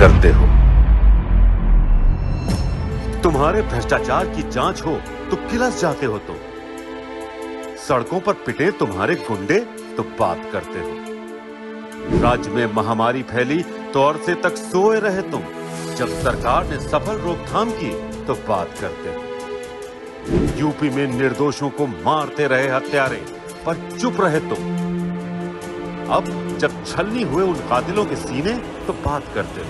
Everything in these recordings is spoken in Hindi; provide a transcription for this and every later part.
करते हो। तुम्हारे भ्रष्टाचार की जांच हो तो किलस जाते हो तुम। सड़कों पर पिटे तुम्हारे गुंडे तो बात करते हो। राज्य में महामारी फैली तो अरसे तक सोए रहे तुम। जब सरकार ने सफल रोकथाम की तो बात करते हो। यूपी में निर्दोषों को मारते रहे हत्यारे, पर चुप रहे तुम। अब जब छलनी हुए उन कातिलों के सीने तो बात करते हो।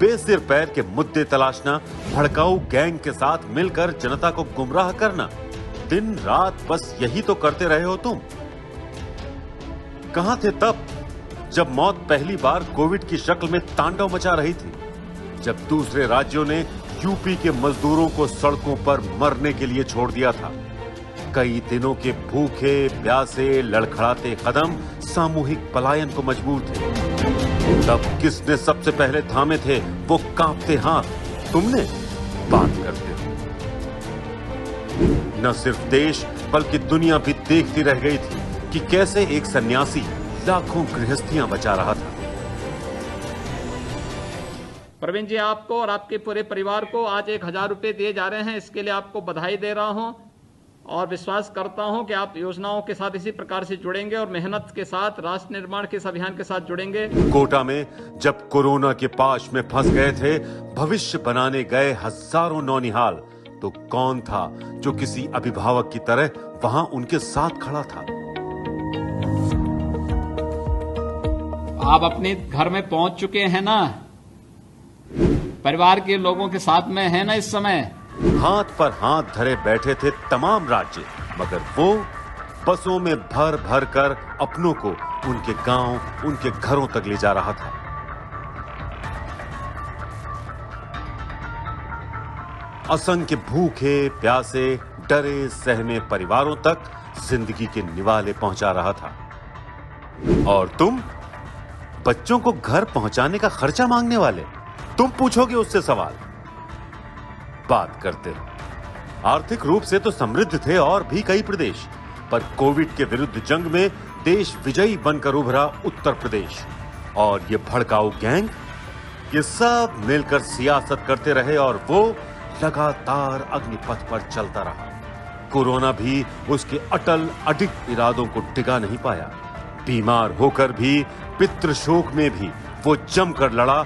बेसिर पैर के मुद्दे तलाशना, भड़काऊ गैंग के साथ मिलकर जनता को गुमराह करना, दिन रात बस यही तो करते रहे हो तुम। कहां थे तब जब मौत पहली बार कोविड की शक्ल में तांडव मचा रही थी, जब दूसरे राज्यों ने यूपी के मजदूरों को सड़कों पर मरने के लिए छोड़ दिया था। कई दिनों के भूखे प्यासे लड़खड़ाते कदम सामूहिक पलायन को मजबूर थे। तब किसने सबसे पहले थामे थे वो कांपते हाथ? तुमने। बात करते हो। न सिर्फ देश बल्कि दुनिया भी देखती रह गई थी कि कैसे एक सन्यासी लाखों गृहस्थियां बचा रहा था। प्रवीण जी, आपको और आपके पूरे परिवार को आज 1000 रुपए दिए जा रहे हैं। इसके लिए आपको बधाई दे रहा हूं और विश्वास करता हूं कि आप योजनाओं के साथ इसी प्रकार से जुड़ेंगे और मेहनत के साथ राष्ट्र निर्माण के इस अभियान के साथ जुड़ेंगे। कोटा में जब कोरोना के पाश में फंस गए थे भविष्य बनाने गए हजारों नौनिहाल, तो कौन था जो किसी अभिभावक की तरह वहां उनके साथ खड़ा था? आप अपने घर में पहुंच चुके हैं ना? परिवार के लोगों के साथ में है ना इस समय? हाथ पर हाथ धरे बैठे थे तमाम राज्य, मगर वो बसों में भर भर कर अपनों को उनके गांव, उनके घरों तक ले जा रहा था। असंख्य भूखे प्यासे डरे सहमे परिवारों तक जिंदगी के निवाले पहुंचा रहा था। और तुम बच्चों को घर पहुंचाने का खर्चा मांगने वाले, तुम पूछोगे उससे सवाल? बात करते हो। आर्थिक रूप से तो समृद्ध थे और भी कई प्रदेश, पर कोविड के विरुद्ध जंग में देश विजयी बनकर उभरा उत्तर प्रदेश। और ये भड़काऊ गैंग, ये सब मिलकर सियासत करते रहे और वो लगातार अग्निपथ पर चलता रहा। कोरोना भी उसके अटल अडिग इरादों को टिका नहीं पाया। बीमार होकर भी, पितृशोक में भी वो जमकर लड़ा